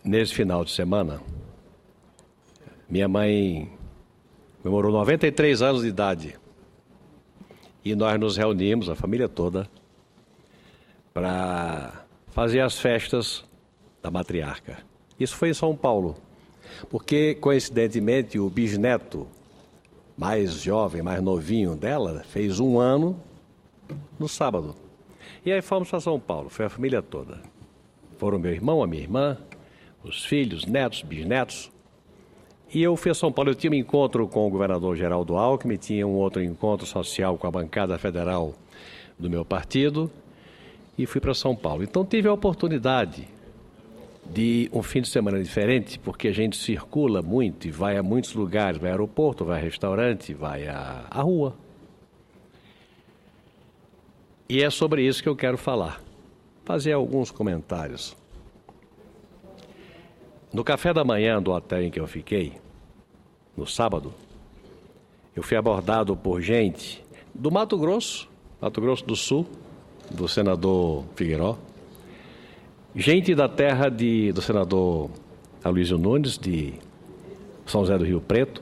Nesse final de semana, minha mãe comemorou 93 anos de idade e nós nos reunimos, a família toda, para fazer as festas da matriarca. Isso foi em São Paulo, porque, coincidentemente, o bisneto mais jovem, mais novinho dela, fez 1 ano no sábado. E aí fomos para São Paulo, foi a família toda. Foram meu irmão, a minha irmã, os filhos, netos, bisnetos. E eu fui a São Paulo, eu tinha um encontro com o governador Geraldo Alckmin, tinha um outro encontro social com a bancada federal do meu partido e fui para São Paulo. Então tive a oportunidade de um fim de semana diferente, porque a gente circula muito e vai a muitos lugares, vai ao aeroporto, vai a restaurante, vai à rua. E é sobre isso que eu quero falar, fazer alguns comentários. No café da manhã do hotel em que eu fiquei, no sábado, eu fui abordado por gente do Mato Grosso do Sul, do senador Figueiró, gente da terra do senador Aloysio Nunes, de São José do Rio Preto,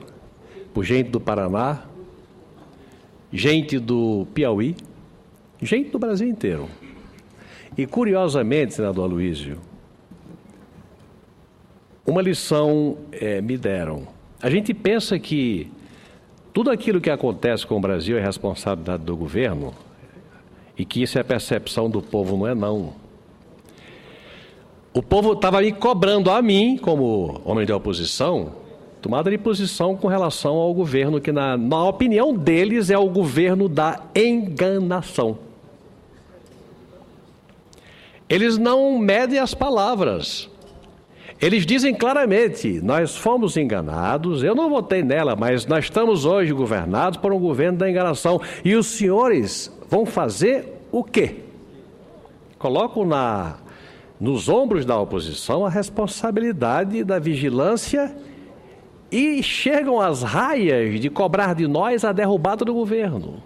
por gente do Paraná, gente do Piauí, gente do Brasil inteiro. E, curiosamente, senador Aloysio, uma lição me deram. A gente pensa que tudo aquilo que acontece com o Brasil é responsabilidade do governo e que isso é a percepção do povo, não é não. O povo estava me cobrando a mim, como homem de oposição, tomada de posição com relação ao governo que, na opinião deles, é o governo da enganação. Eles não medem as palavras. Eles dizem claramente, nós fomos enganados, eu não votei nela, mas nós estamos hoje governados por um governo da enganação. E os senhores vão fazer o quê? Colocam nos ombros da oposição a responsabilidade da vigilância e chegam às raias de cobrar de nós a derrubada do governo.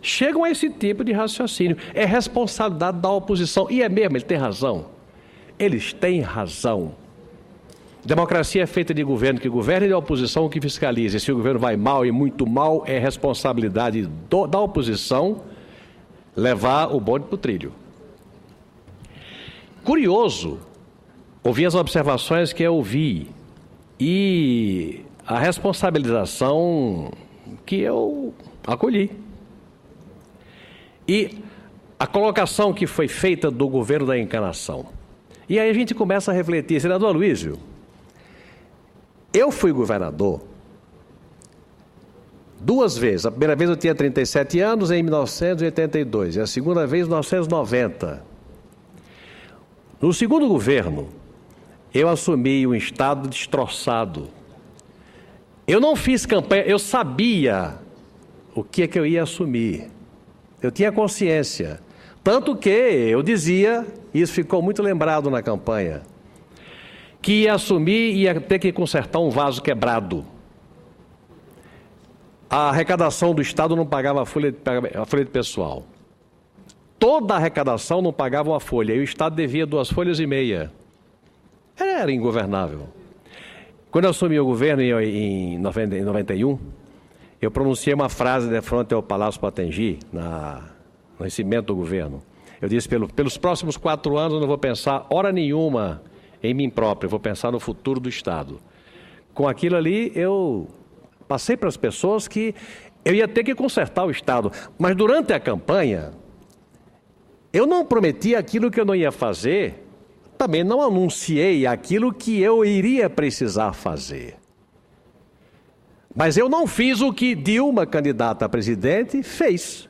Chegam a esse tipo de raciocínio. É responsabilidade da oposição. E é mesmo, ele tem razão. Eles têm razão. Democracia é feita de governo que governa e de oposição que fiscaliza. E se o governo vai mal e muito mal, é responsabilidade da oposição levar o bonde para o trilho. Curioso, ouvi as observações que eu ouvi e a responsabilização que eu acolhi. E a colocação que foi feita do governo da enganação. E aí a gente começa a refletir, senador Aloysio, eu fui governador 2 vezes. A primeira vez eu tinha 37 anos, em 1982, e a segunda vez em 1990. No segundo governo, eu assumi um estado destroçado. Eu não fiz campanha, eu sabia o que é que eu ia assumir. Eu tinha consciência. Tanto que eu dizia, e isso ficou muito lembrado na campanha, que ia assumir e ia ter que consertar um vaso quebrado. A arrecadação do Estado não pagava a folha de pessoal. Toda a arrecadação não pagava uma folha, e o Estado devia 2,5 folhas. Era ingovernável. Quando eu assumi o governo em 91, eu pronunciei uma frase de frente ao Palácio Potengi, no recebimento do governo. Eu disse, pelos próximos 4 anos eu não vou pensar hora nenhuma em mim próprio, eu vou pensar no futuro do Estado. Com aquilo ali, eu passei para as pessoas que eu ia ter que consertar o Estado. Mas durante a campanha, eu não prometi aquilo que eu não ia fazer, também não anunciei aquilo que eu iria precisar fazer. Mas eu não fiz o que Dilma, candidata a presidente, fez.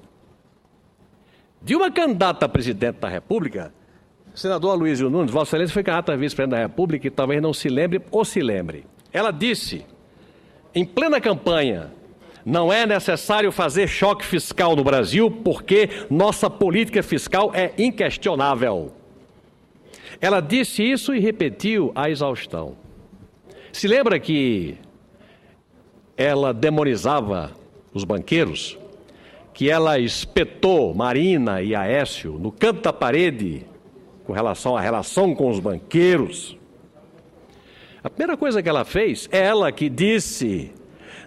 Dilma, candidata a presidente da República, o senador Aloysio Nunes, Vossa Excelência foi candidata a vice-presidente da República e talvez não se lembre ou se lembre. Ela disse, em plena campanha, não é necessário fazer choque fiscal no Brasil porque nossa política fiscal é inquestionável. Ela disse isso e repetiu a exaustão. Se lembra que ela demonizava os banqueiros? Que ela espetou Marina e Aécio no canto da parede com relação à relação com os banqueiros. A primeira coisa que ela fez, ela que disse: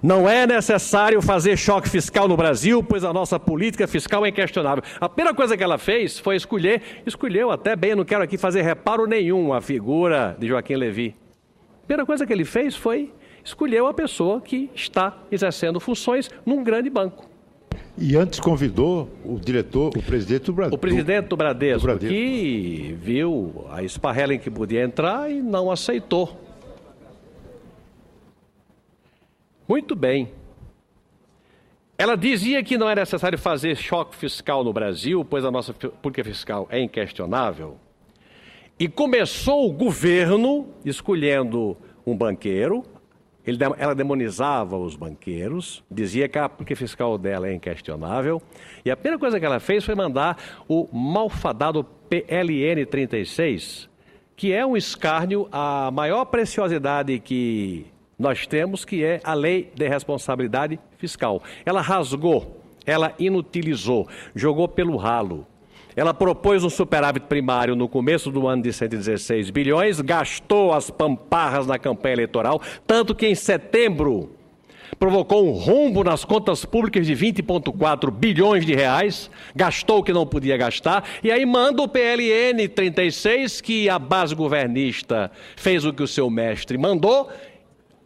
não é necessário fazer choque fiscal no Brasil, pois a nossa política fiscal é inquestionável. A primeira coisa que ela fez foi escolheu até bem, eu não quero aqui fazer reparo nenhum à figura de Joaquim Levy. A primeira coisa que ele fez foi escolheu a pessoa que está exercendo funções num grande banco. E antes convidou o presidente do Bradesco. O presidente do Bradesco, que viu a esparrela em que podia entrar e não aceitou. Muito bem. Ela dizia que não é necessário fazer choque fiscal no Brasil, pois a nossa política fiscal é inquestionável. E começou o governo escolhendo um banqueiro. Ela demonizava os banqueiros, dizia que a política fiscal dela é inquestionável. E a primeira coisa que ela fez foi mandar o malfadado PLN 36, que é um escárnio à maior preciosidade que nós temos, que é a Lei de Responsabilidade Fiscal. Ela rasgou, ela inutilizou, jogou pelo ralo. Ela propôs um superávit primário no começo do ano de 116 bilhões, gastou as pamparras na campanha eleitoral, tanto que em setembro provocou um rombo nas contas públicas de 20,4 bilhões de reais, gastou o que não podia gastar, e aí manda o PLN 36, que a base governista fez o que o seu mestre mandou,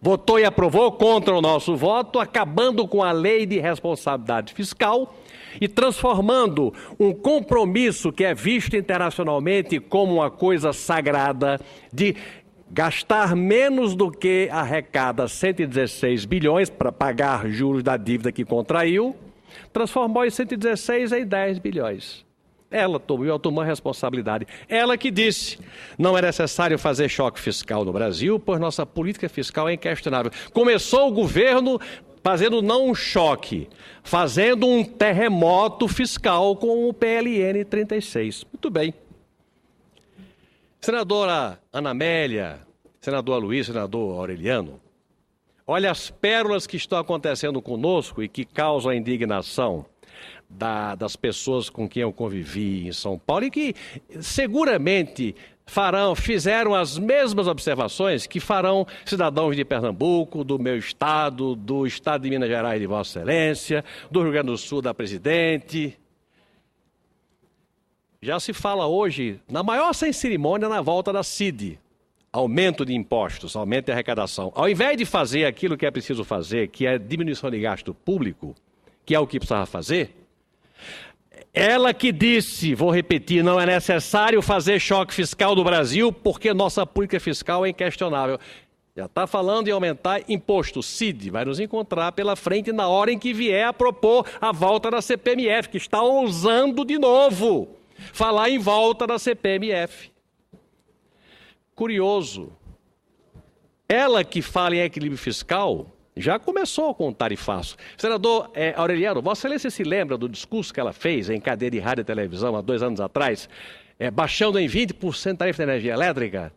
votou e aprovou contra o nosso voto, acabando com a Lei de Responsabilidade Fiscal e transformando um compromisso que é visto internacionalmente como uma coisa sagrada de gastar menos do que arrecada 116 bilhões para pagar juros da dívida que contraiu, transformou em 116 em 10 bilhões. Ela tomou a responsabilidade. Ela que disse: não é necessário fazer choque fiscal no Brasil, pois nossa política fiscal é inquestionável. Começou o governo fazendo não um choque, fazendo um terremoto fiscal com o PLN 36. Muito bem. Senadora Ana Amélia, senador Luiz, senador Aureliano, olha as pérolas que estão acontecendo conosco e que causam a indignação das pessoas com quem eu convivi em São Paulo e que seguramente fizeram as mesmas observações que farão cidadãos de Pernambuco, do meu estado, do estado de Minas Gerais de Vossa Excelência, do Rio Grande do Sul da Presidente. Já se fala hoje, na maior sem cerimônia, na volta da CID. Aumento de impostos, aumento de arrecadação. Ao invés de fazer aquilo que é preciso fazer, que é diminuição de gasto público, que é o que precisava fazer, ela que disse, vou repetir, não é necessário fazer choque fiscal no Brasil porque nossa política fiscal é inquestionável. Já está falando em aumentar imposto. CID vai nos encontrar pela frente na hora em que vier a propor a volta da CPMF, que está ousando de novo falar em volta da CPMF. Curioso. Ela que fala em equilíbrio fiscal já começou com o tarifaço. Senador Aureliano, Vossa Excelência se lembra do discurso que ela fez em cadeia de rádio e televisão há 2 anos atrás, baixando em 20% a tarifa de energia elétrica?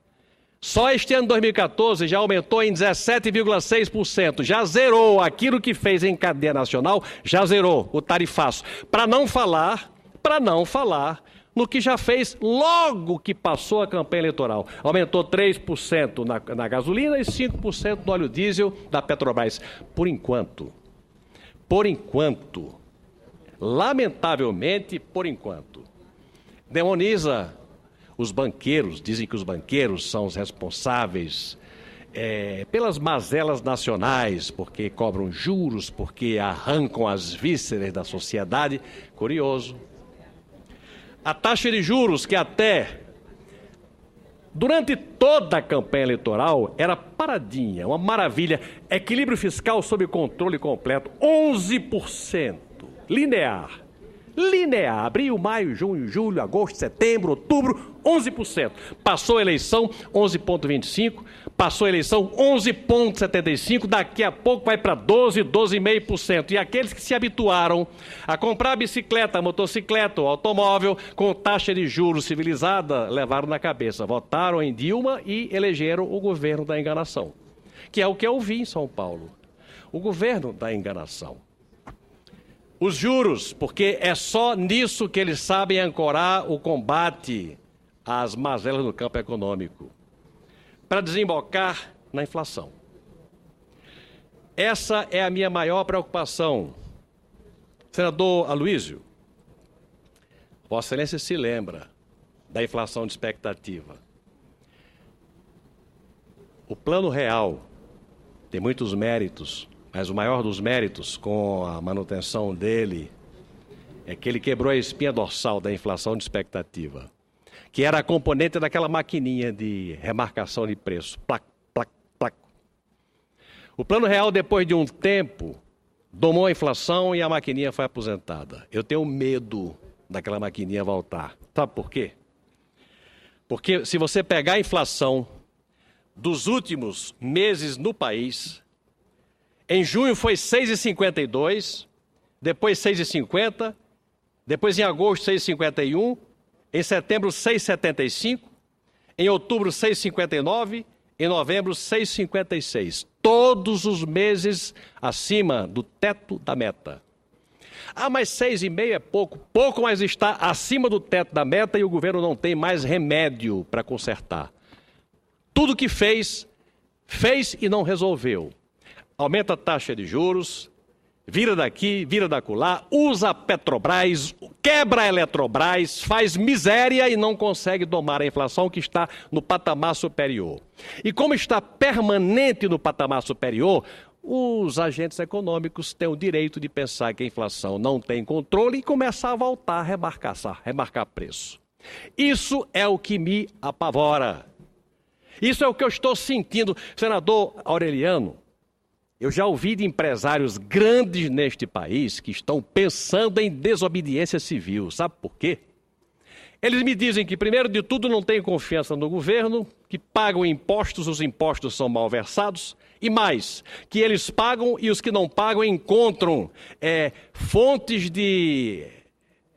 Só este ano, 2014, já aumentou em 17,6%. Já zerou aquilo que fez em cadeia nacional, já zerou o tarifaço. Para não falar no que já fez logo que passou a campanha eleitoral. Aumentou 3% na gasolina e 5% no óleo diesel da Petrobras. Por enquanto, lamentavelmente, por enquanto, demoniza os banqueiros, dizem que os banqueiros são os responsáveis pelas mazelas nacionais, porque cobram juros, porque arrancam as vísceras da sociedade. Curioso. A taxa de juros, que até durante toda a campanha eleitoral era paradinha, uma maravilha, equilíbrio fiscal sob controle completo, 11%, linear, abril, maio, junho, julho, agosto, setembro, outubro, 11%. Passou a eleição, 11,25%, passou a eleição, 11,75%, daqui a pouco vai para 12,5%. E aqueles que se habituaram a comprar bicicleta, motocicleta ou automóvel com taxa de juros civilizada, levaram na cabeça, votaram em Dilma e elegeram o governo da enganação, que é o que eu vi em São Paulo, o governo da enganação. Os juros, porque é só nisso que eles sabem ancorar o combate as mazelas no campo econômico, para desembocar na inflação. Essa é a minha maior preocupação. Senador Aloysio, Vossa Excelência se lembra da inflação de expectativa. O Plano Real tem muitos méritos, mas o maior dos méritos com a manutenção dele é que ele quebrou a espinha dorsal da inflação de expectativa, que era a componente daquela maquininha de remarcação de preço. Plac, plac, plac. O Plano Real, depois de um tempo, domou a inflação e a maquininha foi aposentada. Eu tenho medo daquela maquininha voltar. Sabe por quê? Porque se você pegar a inflação dos últimos meses no país, em junho foi 6,52, depois 6,50, depois em agosto 6,51, em setembro 6,75, em outubro 6,59, em novembro 6,56. Todos os meses acima do teto da meta. Ah, mas 6,5 é pouco. Pouco, mas está acima do teto da meta e o governo não tem mais remédio para consertar. Tudo que fez e não resolveu. Aumenta a taxa de juros, vira daqui, vira dacolá, usa a Petrobras, quebra a Eletrobras, faz miséria e não consegue domar a inflação que está no patamar superior. E como está permanente no patamar superior, os agentes econômicos têm o direito de pensar que a inflação não tem controle e começar a voltar a remarcar preço. Isso é o que me apavora. Isso é o que eu estou sentindo. Senador Aureliano, eu já ouvi de empresários grandes neste país que estão pensando em desobediência civil. Sabe por quê? Eles me dizem que, primeiro de tudo, não têm confiança no governo, que pagam impostos, os impostos são malversados, e mais, que eles pagam e os que não pagam encontram fontes de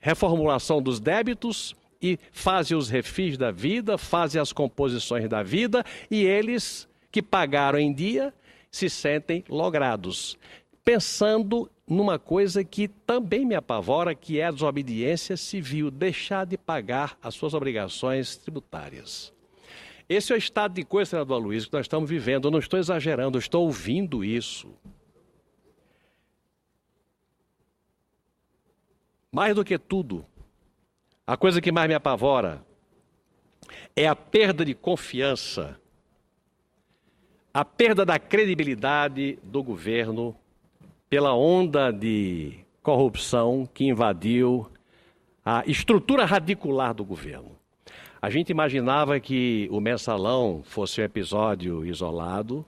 reformulação dos débitos e fazem os refis da vida, fazem as composições da vida, e eles que pagaram em dia se sentem logrados, pensando numa coisa que também me apavora, que é a desobediência civil, deixar de pagar as suas obrigações tributárias. Esse é o estado de coisa, senador Aloysio, que nós estamos vivendo. Eu não estou exagerando, eu estou ouvindo isso. Mais do que tudo, a coisa que mais me apavora é a perda de confiança, a perda da credibilidade do governo pela onda de corrupção que invadiu a estrutura radicular do governo. A gente imaginava que o mensalão fosse um episódio isolado.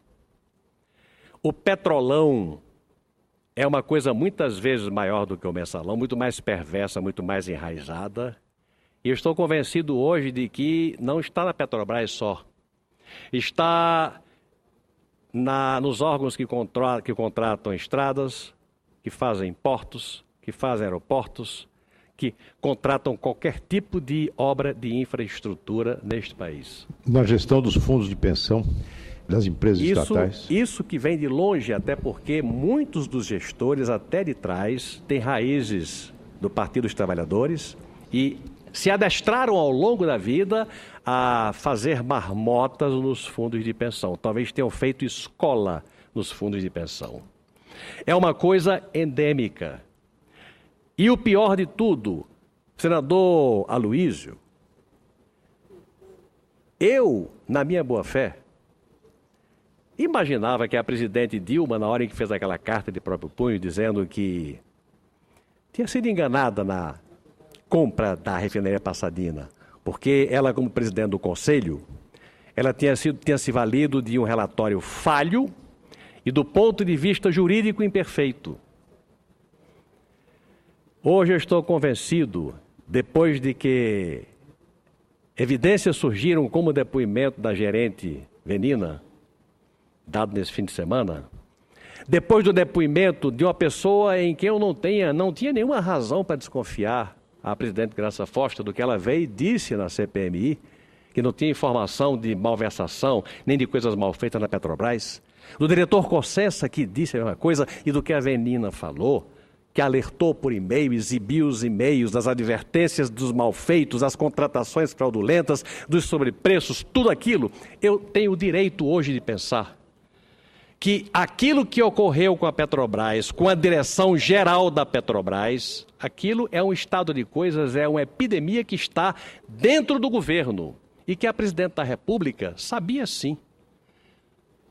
O petrolão é uma coisa muitas vezes maior do que o mensalão, muito mais perversa, muito mais enraizada. E eu estou convencido hoje de que não está na Petrobras só. Está nos órgãos que contratam estradas, que fazem portos, que fazem aeroportos, que contratam qualquer tipo de obra de infraestrutura neste país. Na gestão dos fundos de pensão das empresas estatais. Isso que vem de longe, até porque muitos dos gestores, até de trás, têm raízes do Partido dos Trabalhadores e se adestraram ao longo da vida a fazer marmotas nos fundos de pensão. Talvez tenham feito escola nos fundos de pensão. É uma coisa endêmica. E o pior de tudo, senador Aloysio, eu, na minha boa-fé, imaginava que a presidente Dilma, na hora em que fez aquela carta de próprio punho, dizendo que tinha sido enganada na compra da refinaria Passadina, porque ela, como presidente do Conselho, ela tinha se valido de um relatório falho e do ponto de vista jurídico imperfeito. Hoje eu estou convencido, depois de que evidências surgiram como depoimento da gerente Venina, dado nesse fim de semana, depois do depoimento de uma pessoa em que eu não tinha nenhuma razão para desconfiar, a presidente Graça Foster, do que ela veio e disse na CPMI, que não tinha informação de malversação, nem de coisas mal feitas na Petrobras, do diretor Cossença, que disse a mesma coisa, e do que a Venina falou, que alertou por e-mail, exibiu os e-mails das advertências dos malfeitos, das contratações fraudulentas, dos sobrepreços, tudo aquilo, eu tenho o direito hoje de pensar que aquilo que ocorreu com a Petrobras, com a direção geral da Petrobras, aquilo é um estado de coisas, é uma epidemia que está dentro do governo e que a presidente da República sabia sim.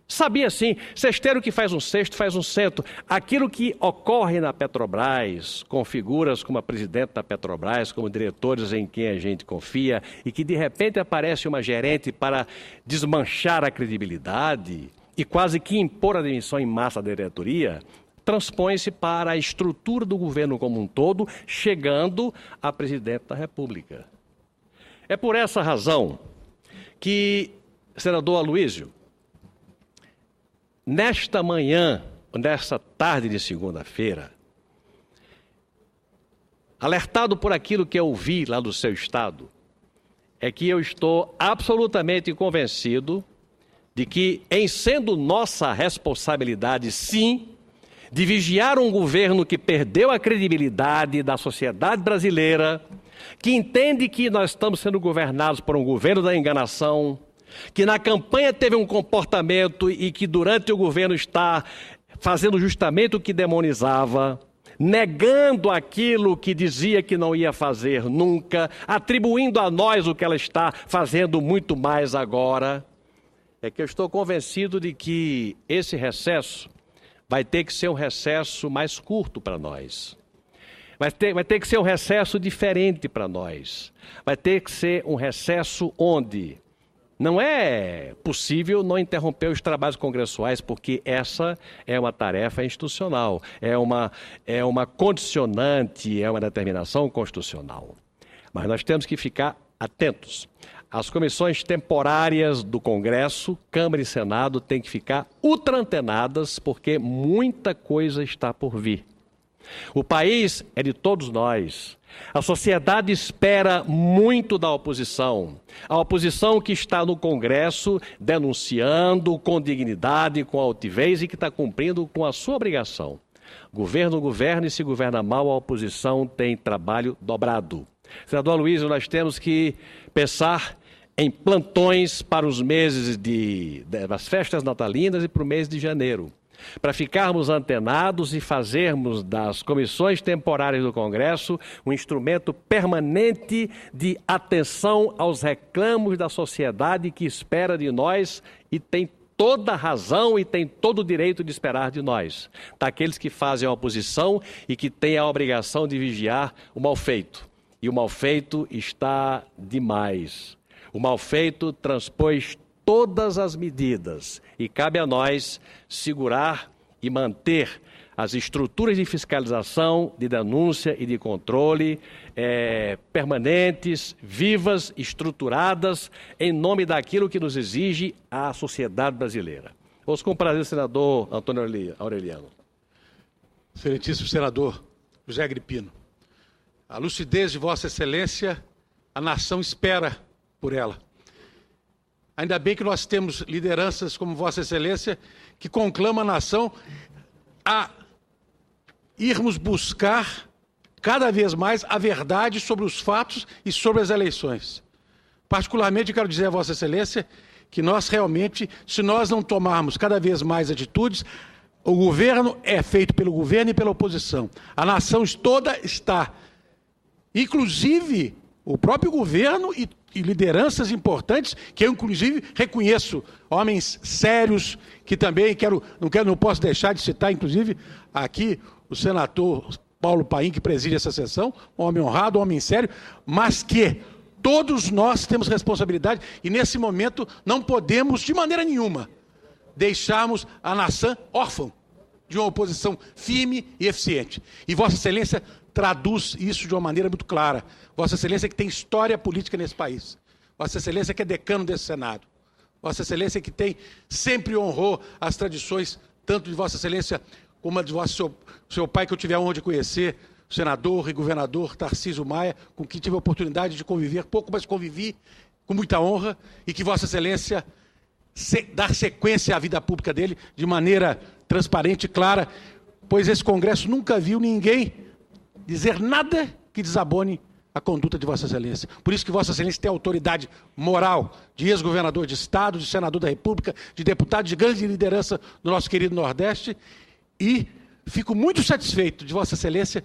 Sabia sim, cesteiro que faz um cesto, faz um cento. Aquilo que ocorre na Petrobras, com figuras como a presidente da Petrobras, como diretores em quem a gente confia, e que de repente aparece uma gerente para desmanchar a credibilidade e quase que impor a demissão em massa da diretoria, transpõe-se para a estrutura do governo como um todo, chegando à presidente da República. É por essa razão que, senador Aloysio, nesta manhã, nesta tarde de segunda-feira, alertado por aquilo que eu ouvi lá do seu estado, é que eu estou absolutamente convencido de que, em sendo nossa responsabilidade, sim, de vigiar um governo que perdeu a credibilidade da sociedade brasileira, que entende que nós estamos sendo governados por um governo da enganação, que na campanha teve um comportamento e que durante o governo está fazendo justamente o que demonizava, negando aquilo que dizia que não ia fazer nunca, atribuindo a nós o que ela está fazendo muito mais agora, é que eu estou convencido de que esse recesso vai ter que ser um recesso mais curto para nós. Vai ter que ser um recesso diferente para nós. Vai ter que ser um recesso onde não é possível não interromper os trabalhos congressuais, porque essa é uma tarefa institucional, é uma condicionante, é uma determinação constitucional. Mas nós temos que ficar atentos. As comissões temporárias do Congresso, Câmara e Senado, têm que ficar ultra antenadas, porque muita coisa está por vir. O país é de todos nós. A sociedade espera muito da oposição. A oposição que está no Congresso denunciando com dignidade, com altivez e que está cumprindo com a sua obrigação. O governo governa e se governa mal, a oposição tem trabalho dobrado. Senador Aloysio, nós temos que pensar em plantões para os meses das festas natalinas e para o mês de janeiro, para ficarmos antenados e fazermos das comissões temporárias do Congresso um instrumento permanente de atenção aos reclamos da sociedade que espera de nós e tem toda a razão e tem todo o direito de esperar de nós, daqueles que fazem a oposição e que têm a obrigação de vigiar o mal feito. E o mal feito está demais. O mal feito transpôs todas as medidas e cabe a nós segurar e manter as estruturas de fiscalização, de denúncia e de controle permanentes, vivas, estruturadas, em nome daquilo que nos exige a sociedade brasileira. Ouço com prazer o senador Antônio Aureliano. Excelentíssimo senador José Agripino, a lucidez de Vossa Excelência, a nação espera por ela. Ainda bem que nós temos lideranças como Vossa Excelência que conclamam a nação a irmos buscar cada vez mais a verdade sobre os fatos e sobre as eleições. Particularmente, quero dizer a Vossa Excelência que nós realmente, se nós não tomarmos cada vez mais atitudes, o governo é feito pelo governo e pela oposição. A nação toda está, inclusive o próprio governo e lideranças importantes, que eu inclusive reconheço, homens sérios, que também não posso deixar de citar, inclusive, aqui o senador Paulo Paim, que preside essa sessão, um homem honrado, um homem sério, mas que todos nós temos responsabilidade e nesse momento não podemos, de maneira nenhuma, deixarmos a nação órfã de uma oposição firme e eficiente. E Vossa Excelência traduz isso de uma maneira muito clara. Vossa Excelência que tem história política nesse país. Vossa Excelência que é decano desse Senado. Vossa Excelência que sempre honrou as tradições, tanto de Vossa Excelência como a de seu pai, que eu tive a honra de conhecer, o senador e governador Tarcísio Maia, com quem tive a oportunidade de conviver pouco, mas convivi com muita honra, e que Vossa Excelência dar sequência à vida pública dele de maneira transparente e clara, pois esse Congresso nunca viu ninguém dizer nada que desabone a conduta de Vossa Excelência. Por isso que Vossa Excelência tem autoridade moral de ex-governador de Estado, de senador da República, de deputado de grande liderança do nosso querido Nordeste, e fico muito satisfeito de Vossa Excelência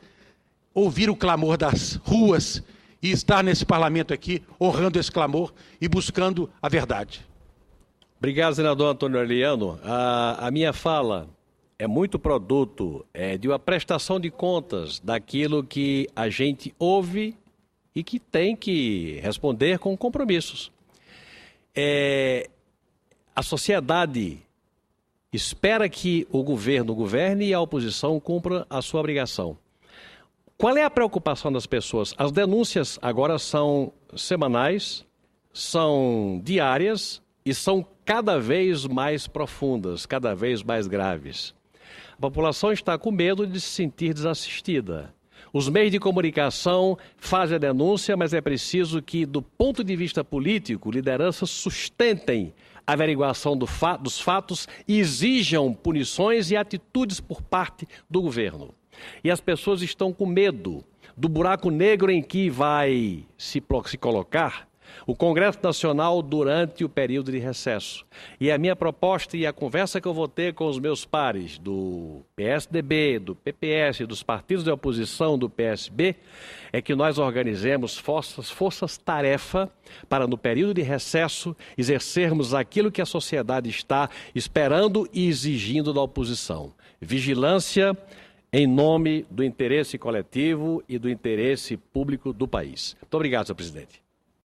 ouvir o clamor das ruas e estar nesse parlamento aqui, honrando esse clamor e buscando a verdade. Obrigado, senador Antônio Aureliano. A minha fala é muito produto de uma prestação de contas daquilo que a gente ouve e que tem que responder com compromissos. A sociedade espera que o governo governe e a oposição cumpra a sua obrigação. Qual é a preocupação das pessoas? As denúncias agora são semanais, são diárias e são cada vez mais profundas, cada vez mais graves. A população está com medo de se sentir desassistida. Os meios de comunicação fazem a denúncia, mas é preciso que, do ponto de vista político, lideranças sustentem a averiguação dos fatos e exijam punições e atitudes por parte do governo. E as pessoas estão com medo do buraco negro em que vai se colocar o Congresso Nacional durante o período de recesso. E a minha proposta e a conversa que eu vou ter com os meus pares do PSDB, do PPS, dos partidos de oposição, do PSB, é que nós organizemos forças-tarefa para, no período de recesso, exercermos aquilo que a sociedade está esperando e exigindo da oposição. Vigilância em nome do interesse coletivo e do interesse público do país. Muito obrigado, senhor presidente.